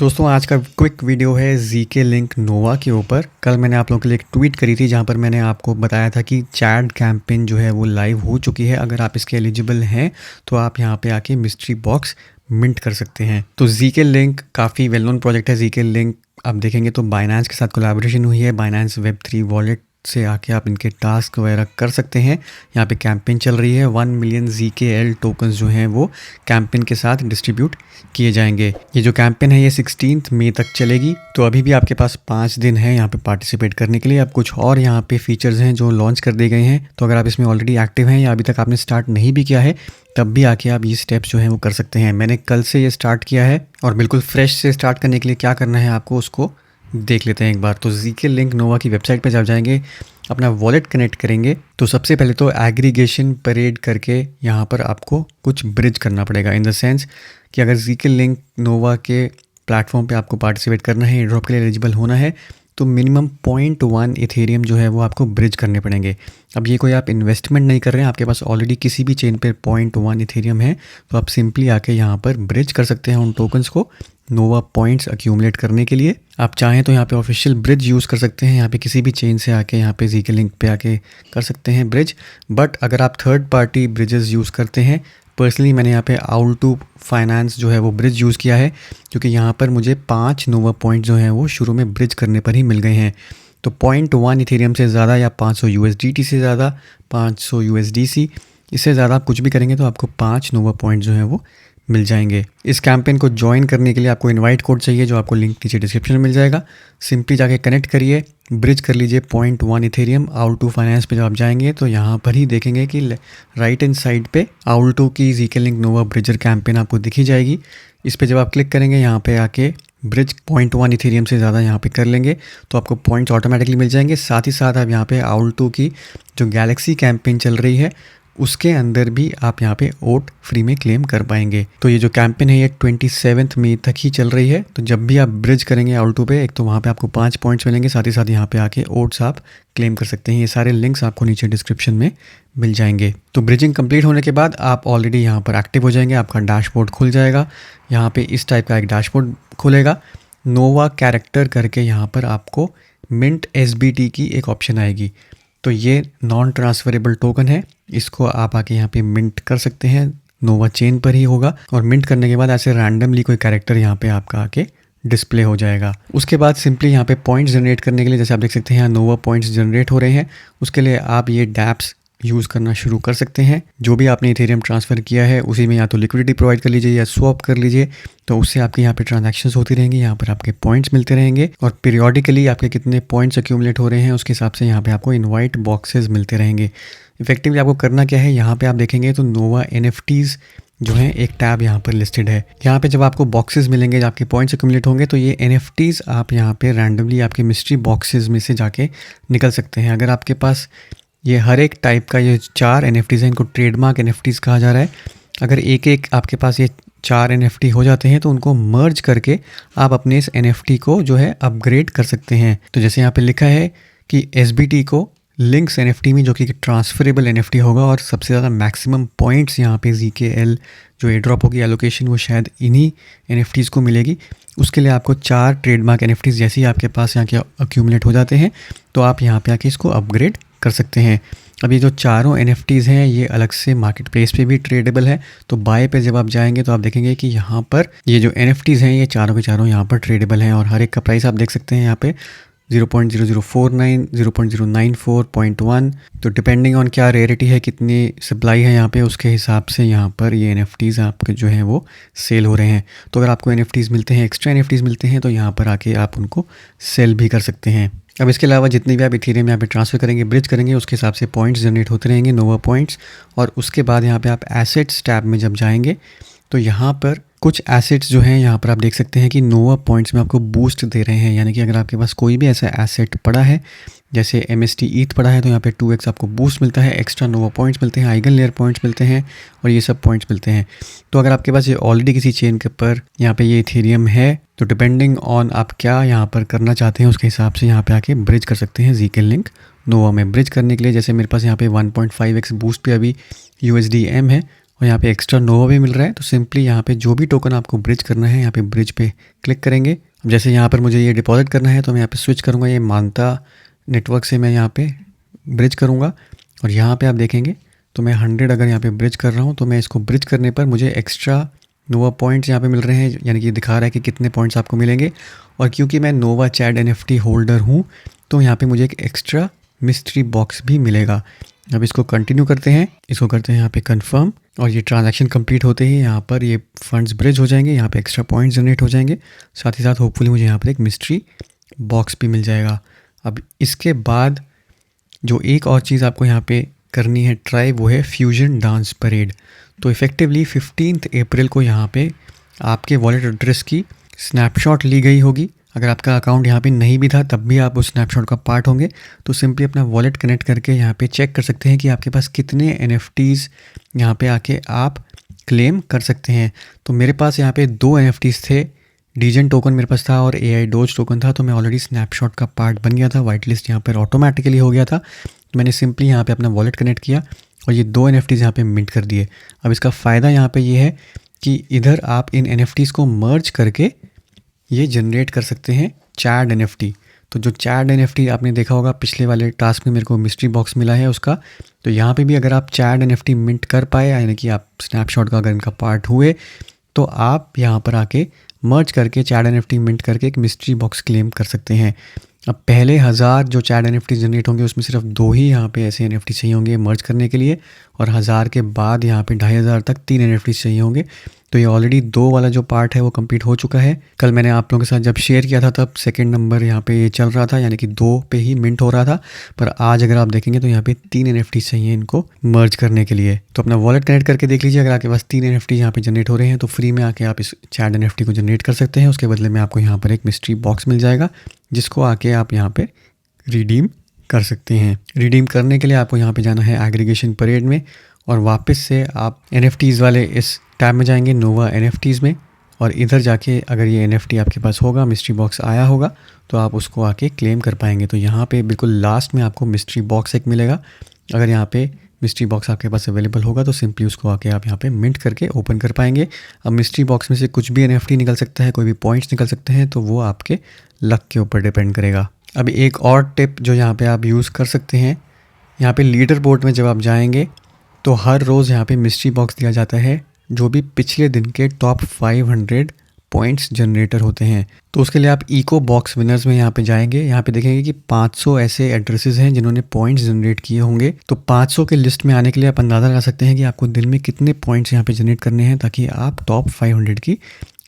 दोस्तों आज का क्विक वीडियो है जीके लिंक नोवा के ऊपर। कल मैंने आप लोगों के लिए एक ट्वीट करी थी जहां पर मैंने आपको बताया था कि चैट कैंपेन जो है वो लाइव हो चुकी है। अगर आप इसके एलिजिबल हैं तो आप यहां पे आके मिस्ट्री बॉक्स मिंट कर सकते हैं। तो जीके लिंक काफ़ी वेल नोन प्रोजेक्ट है। जीके लिंक आप देखेंगे तो बाइनेंस के साथ कोलैबोरेशन हुई है। बाइनेंस वेब3 वॉलेट से आके आप इनके टास्क वगैरह कर सकते हैं। यहाँ पे कैंपेन चल रही है। 1 मिलियन ZKL टोकन्स जो हैं वो कैंपेन के साथ डिस्ट्रीब्यूट किए जाएंगे। ये जो कैंपेन है ये 16 मई तक चलेगी। तो अभी भी आपके पास 5 दिन है यहाँ पे पार्टिसिपेट करने के लिए। अब कुछ और यहाँ पे फीचर्स हैं जो लॉन्च कर दिए गए हैं। तो अगर आप इसमें ऑलरेडी एक्टिव हैं या अभी तक आपने स्टार्ट नहीं भी किया है तब भी आके आप ये स्टेप्स जो हैं वो कर सकते हैं। मैंने कल से ये स्टार्ट किया है और बिल्कुल फ्रेश से स्टार्ट करने के लिए क्या करना है आपको उसको देख लेते हैं एक बार। तो जीके लिंक नोवा की वेबसाइट पे जब जाएंगे अपना वॉलेट कनेक्ट करेंगे तो सबसे पहले तो एग्रीगेशन परेड करके यहाँ पर आपको कुछ ब्रिज करना पड़ेगा। इन द सेंस कि अगर जीके लिंक नोवा के प्लेटफॉर्म पे आपको पार्टिसिपेट करना है, ड्रॉप के लिए एलिजिबल होना है तो मिनिमम 0.1 इथेरियम जो है वो आपको ब्रिज करने पड़ेंगे। अब ये कोई आप इन्वेस्टमेंट नहीं कर रहे हैं, आपके पास ऑलरेडी किसी भी चेन पर 0.1 इथेरियम है तो आप सिंपली आके यहाँ पर ब्रिज कर सकते हैं उन टोकन्स को नोवा पॉइंट्स अक्यूमुलेट करने के लिए। आप चाहें तो यहाँ पे ऑफिशियल ब्रिज यूज़ कर सकते हैं। यहाँ पे किसी भी चेन से आके यहाँ पे जीके लिंक पे आके कर सकते हैं ब्रिज। बट अगर आप थर्ड पार्टी ब्रिजेस यूज़ करते हैं, पर्सनली मैंने यहाँ पे आउल टू फाइनेंस जो है वो ब्रिज यूज़ किया है क्योंकि यहाँ पर मुझे 5 नोवा पॉइंट जो हैं वो शुरू में ब्रिज करने पर ही मिल गए हैं। तो 0.1 इथेरियम से ज़्यादा या 500 USDT से ज़्यादा 500 USDC इससे ज़्यादा आप कुछ भी करेंगे तो आपको 5 नोवा पॉइंट जो हैं वो मिल जाएंगे। इस कैंपेन को ज्वाइन करने के लिए आपको इनवाइट कोड चाहिए जो आपको लिंक नीचे डिस्क्रिप्शन में मिल जाएगा। सिंपली जाके कनेक्ट करिए, ब्रिज कर लीजिए 0.1 इथेरियम। आउल टू फाइनेंस पे जब आप जाएंगे तो यहाँ पर ही देखेंगे कि राइट हैंड साइड पे आउल टू की जीके लिंक नोवा ब्रिजर कैंपेन आपको दिखी जाएगी। इस पर जब आप क्लिक करेंगे यहाँ पे आके ब्रिज 0.1 इथेरियम से ज़्यादा यहाँ पे कर लेंगे तो आपको पॉइंट्स ऑटोमेटिकली मिल जाएंगे। साथ ही साथ आप यहाँ पे आउल टू की जो गैलेक्सी कैंपेन चल रही है उसके अंदर भी आप यहाँ पे ओट फ्री में क्लेम कर पाएंगे। तो ये जो कैंपेन है ये 27 मई तक ही चल रही है। तो जब भी आप ब्रिज करेंगे आउल टू पे एक तो वहाँ पे आपको 5 पॉइंट्स मिलेंगे, साथ ही साथ यहाँ पे आके ओट्स आप क्लेम कर सकते हैं। ये सारे लिंक्स आपको नीचे डिस्क्रिप्शन में मिल जाएंगे। तो ब्रिजिंग कंप्लीट होने के बाद आप ऑलरेडी यहाँ पर एक्टिव हो जाएंगे। आपका डैशबोर्ड खुल जाएगा। यहाँ पे इस टाइप का एक डैशबोर्ड खुलेगा। नोवा कैरेक्टर करके यहाँ पर आपको मिंट SBT की एक ऑप्शन आएगी। तो ये नॉन ट्रांसफरेबल टोकन है, इसको आप आके यहाँ पे मिंट कर सकते हैं। नोवा चेन पर ही होगा और मिंट करने के बाद ऐसे रैंडमली कोई कैरेक्टर यहाँ पे आपका आके डिस्प्ले हो जाएगा। उसके बाद सिंपली यहाँ पे पॉइंट्स जनरेट करने के लिए जैसे आप देख सकते हैं यहाँ नोवा पॉइंट्स जनरेट हो रहे हैं। उसके लिए आप ये डैप्स यूज़ करना शुरू कर सकते हैं। जो भी आपने इथेरियम ट्रांसफ़र किया है उसी में या तो लिक्विडिटी प्रोवाइड कर लीजिए या स्वैप कर लीजिए। तो उससे आपके यहाँ पे ट्रांजैक्शंस होती रहेंगी, यहाँ पर आपके पॉइंट्स मिलते रहेंगे और पीरियोडिकली आपके कितने पॉइंट्स अक्यूमुलेट हो रहे हैं उसके हिसाब से यहाँ पे आपको इनवाइट बॉक्सेस मिलते रहेंगे। इफेक्टिवली आपको करना क्या है, यहाँ पे आप देखेंगे तो नोवा NFTs जो है एक टैब यहाँ पर लिस्टेड है। यहाँ पे जब आपको बॉक्सेस मिलेंगे, आपके पॉइंट्स अक्यूमुलेट होंगे तो ये NFTs आप यहाँ पे रैंडमली आपके मिस्ट्री बॉक्सेस में से जाके निकल सकते हैं। अगर आपके पास ये हर एक टाइप का ये 4 NFTs हैं, इनको ट्रेडमार्क NFTs कहा जा रहा है। अगर एक एक आपके पास ये 4 NFT हो जाते हैं तो उनको मर्ज करके आप अपने इस NFT को जो है अपग्रेड कर सकते हैं। तो जैसे यहाँ पे लिखा है कि SBT को लिंक्स NFT में जो कि ट्रांसफरेबल NFT होगा और सबसे ज़्यादा मैक्सिमम पॉइंट्स यहाँ पे ZKL जो एड्रॉप होगी एलोकेशन वो शायद इन्हीं NFTs को मिलेगी। उसके लिए आपको 4 ट्रेडमार्क NFTs जैसे ही आपके पास यहाँ के अक्यूमुलेट हो जाते हैं तो आप यहाँ पे आके इसको अपग्रेड कर सकते हैं। अब ये जो चारों NFTs हैं ये अलग से मार्केट प्लेस पे भी ट्रेडेबल है। तो बाय पे जब आप जाएंगे तो आप देखेंगे कि यहाँ पर ये जो NFTs हैं ये चारों के चारों यहाँ पर ट्रेडेबल हैं और हर एक का प्राइस आप देख सकते हैं यहाँ पे 0.0049, 0.094, 0.1। तो डिपेंडिंग ऑन क्या रेयरिटी है, कितनी सप्लाई है यहाँ पे उसके हिसाब से यहाँ पर ये NFTs आपके जो हैं वो सेल हो रहे हैं। तो अगर आपको NFTs मिलते हैं, एक्स्ट्रा NFTs मिलते हैं तो यहाँ पर आके आप उनको सेल भी कर सकते हैं। अब इसके अलावा जितने भी आप इथेरियम यहाँ पे ट्रांसफ़र करेंगे, ब्रिज करेंगे, उसके हिसाब से पॉइंट्स जनरेट होते रहेंगे, नोवा पॉइंट्स। और उसके बाद यहाँ पे आप एसेट्स टैब में जब जाएंगे तो यहाँ पर कुछ एसेट्स जो हैं यहाँ पर आप देख सकते हैं कि नोवा पॉइंट्स में आपको बूस्ट दे रहे हैं। यानी कि अगर आपके पास कोई भी ऐसा एसेट पड़ा है जैसे MST ETH पड़ा है तो यहाँ पे 2x आपको बूस्ट मिलता है, एक्स्ट्रा नोवा पॉइंट्स मिलते हैं, आइगन लेयर पॉइंट्स मिलते हैं और ये सब पॉइंट्स मिलते हैं। तो अगर आपके पास ये ऑलरेडी किसी चेन के ऊपर यहाँ पे ये इथेरियम है तो डिपेंडिंग ऑन आप क्या यहाँ पर करना चाहते हैं उसके हिसाब से यहाँ पे आके ब्रिज कर सकते हैं जीके लिंक नोवा में। ब्रिज करने के लिए जैसे मेरे पास यहाँ पे 1.5x बूस्ट पे अभी USDM है और यहाँ पे एक्स्ट्रा नोवा भी मिल रहा है। तो सिंपली यहाँ पे जो भी टोकन आपको ब्रिज करना है, यहाँ पे ब्रिज पे क्लिक करेंगे। अब जैसे यहाँ पर मुझे ये डिपॉजिट करना है तो मैं यहाँ पे स्विच करूँगा, ये मानता नेटवर्क से मैं यहाँ पे ब्रिज करूँगा। और यहाँ पे आप देखेंगे तो मैं 100 अगर यहाँ पे ब्रिज कर रहा हूँ तो मैं इसको ब्रिज करने पर मुझे एक्स्ट्रा नोवा पॉइंट्स यहाँ पे मिल रहे हैं, यानी कि दिखा रहा है कि कितने पॉइंट्स आपको मिलेंगे। और क्योंकि मैं नोवा चैट NFT होल्डर हूँ तो यहाँ पे मुझे एक एक्स्ट्रा मिस्ट्री बॉक्स भी मिलेगा। अब इसको कंटिन्यू करते हैं, इसको करते हैं यहाँ पे कंफर्म, और ये ट्रांजैक्शन कंप्लीट होते ही यहाँ पर ये फंड्स ब्रिज हो जाएंगे, यहाँ पे एक्स्ट्रा पॉइंट्स जनरेट हो जाएंगे। साथ ही साथ होपफुली मुझे यहाँ पर एक मिस्ट्री बॉक्स भी मिल जाएगा। अब इसके बाद जो एक और चीज़ आपको यहाँ पे करनी है ट्राई, वो है फ्यूजन डांस परेड। तो इफ़ेक्टिवली 15 अप्रैल को यहाँ पे आपके वॉलेट एड्रेस की स्नैपशॉट ली गई होगी। अगर आपका अकाउंट यहाँ पे नहीं भी था तब भी आप उस स्नैपशॉट का पार्ट होंगे। तो सिंपली अपना वॉलेट कनेक्ट करके यहाँ पे चेक कर सकते हैं कि आपके पास कितने NFTs यहाँ पे आके आप क्लेम कर सकते हैं। तो मेरे पास यहाँ पे 2 NFTs थे, डीजन टोकन मेरे पास था और AI डोज टोकन था। तो मैं ऑलरेडी स्नैपशॉट का पार्ट बन गया था, वाइट लिस्ट यहाँ पर ऑटोमेटिकली हो गया था। तो मैंने सिंपली यहाँ पे अपना वॉलेट कनेक्ट किया और ये 2 NFTs यहाँ पे मिंट कर दिए। अब इसका फ़ायदा यहाँ पे ये है कि इधर आप इन NFTs को मर्ज करके ये जनरेट कर सकते हैं चैड NFT। तो जो चैड NFT आपने देखा होगा पिछले वाले टास्क में मेरे को मिस्ट्री बॉक्स मिला है उसका, तो यहाँ पे भी अगर आप चैड NFT मिंट कर पाए, यानी कि आप स्नैपशॉट का अगर इनका पार्ट हुए, तो आप यहाँ पर आके मर्ज करके चैड NFT मिंट करके एक मिस्ट्री बॉक्स क्लेम कर सकते हैं। अब पहले 1000 जो चैट NFT जनरेट होंगे उसमें सिर्फ 2 ही यहाँ पे ऐसे NFT चाहिए होंगे मर्ज करने के लिए, और 1000 के बाद यहाँ पे 2500 तक 3 NFT चाहिए होंगे। तो ये ऑलरेडी 2 वाला जो पार्ट है वो कंप्लीट हो चुका है। कल मैंने आप लोगों के साथ जब शेयर किया था तब सेकंड नंबर यहाँ पे ये चल रहा था, यानी कि 2 पे ही मिंट हो रहा था। पर आज अगर आप देखेंगे तो यहाँ पे 3 NFT चाहिए इनको मर्ज करने के लिए। तो अपना वॉलेट कनेक्ट करके देख लीजिए, अगर आपके पास 3 NFT यहाँ पे जनरेट हो रहे हैं तो फ्री में आके आप इस चैट NFT को जनरेट कर सकते हैं। उसके बदले में आपको यहाँ पर एक मिस्ट्री बॉक्स मिल जाएगा जिसको आके आप यहाँ पे रिडीम कर सकते हैं। रिडीम करने के लिए आपको यहाँ पे जाना है एग्रीगेशन परेड में, और वापस से आप NFTs वाले इस टैब में जाएंगे, नोवा NFTs में, और इधर जाके अगर ये NFT आपके पास होगा, मिस्ट्री बॉक्स आया होगा, तो आप उसको आके क्लेम कर पाएंगे। तो यहाँ पे बिल्कुल लास्ट में आपको मिस्ट्री बॉक्स एक मिलेगा। अगर यहाँ पे मिस्ट्री बॉक्स आपके पास अवेलेबल होगा तो सिंपली उसको आके आप यहाँ पे मिंट करके ओपन कर पाएंगे। अब मिस्ट्री बॉक्स में से कुछ भी NFT निकल सकता है, कोई भी पॉइंट्स निकल सकते हैं, तो वो आपके लक के ऊपर डिपेंड करेगा। अब एक और टिप जो यहाँ पे आप यूज़ कर सकते हैं, यहाँ पे लीडर बोर्ड में जब आप जाएंगे तो हर रोज़ यहाँ पे मिस्ट्री बॉक्स दिया जाता है जो भी पिछले दिन के टॉप 500 पॉइंट्स जनरेटर होते हैं। तो उसके लिए आप इको बॉक्स विनर्स में यहाँ पे जाएंगे, यहाँ पे देखेंगे कि 500 ऐसे एड्रेसेस हैं जिन्होंने पॉइंट्स जनरेट किए होंगे। तो 500 के लिस्ट में आने के लिए आप अंदाज़ा लगा सकते हैं कि आपको दिन में कितने पॉइंट्स यहाँ पे जनरेट करने हैं ताकि आप टॉप 500 की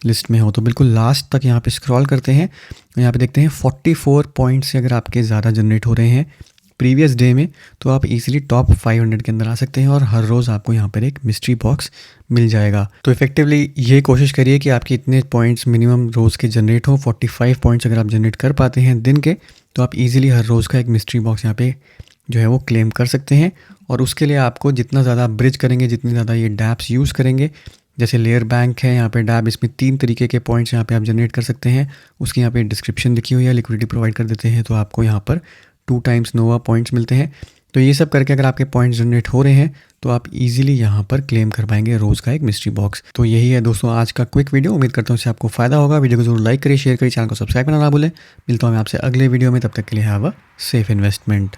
लिस्ट में हो। तो बिल्कुल लास्ट तक यहाँ पे स्क्रॉल करते हैं, यहाँ पे देखते हैं 44 पॉइंट्स से अगर आपके ज़्यादा जनरेट हो रहे हैं प्रीवियस डे में, तो आप इजीली टॉप 500 के अंदर आ सकते हैं और हर रोज़ आपको यहाँ पर एक मिस्ट्री बॉक्स मिल जाएगा। तो इफेक्टिवली ये कोशिश करिए कि आपके इतने पॉइंट्स मिनिमम रोज़ के जनरेट हो। 45 पॉइंट्स अगर आप जनरेट कर पाते हैं दिन के, तो आप इजीली हर रोज़ का एक मिस्ट्री बॉक्स यहाँ पे जो है वो क्लेम कर सकते हैं। और उसके लिए आपको जितना ज़्यादा ब्रिज करेंगे, जितनी ज़्यादा ये डैप्स यूज़ करेंगे, जैसे लेयर बैंक है यहाँ पे डैब, इसमें 3 तरीके के पॉइंट्स यहाँ पे आप जनरेट कर सकते हैं। उसकी यहाँ पे डिस्क्रिप्शन लिखी हुई है, लिक्विडिटी प्रोवाइड कर देते हैं तो आपको यहाँ पर 2 टाइम्स नोवा पॉइंट्स मिलते हैं। तो ये सब करके अगर आपके पॉइंट्स जनरेट हो रहे हैं तो आप इजीली यहाँ पर क्लेम कर पाएंगे रोज़ का एक मिस्ट्री बॉक्स। तो यही है दोस्तों आज का क्विक वीडियो, उम्मीद करता हूँ इससे आपको फ़ायदा होगा। वीडियो को जरूर लाइक करिए, शेयर करिए, चैनल को सब्सक्राइब करना ना भूलें। मिलता हूँ मैं आपसे अगले वीडियो में, तब तक के लिए हैव अ सेफ इन्वेस्टमेंट।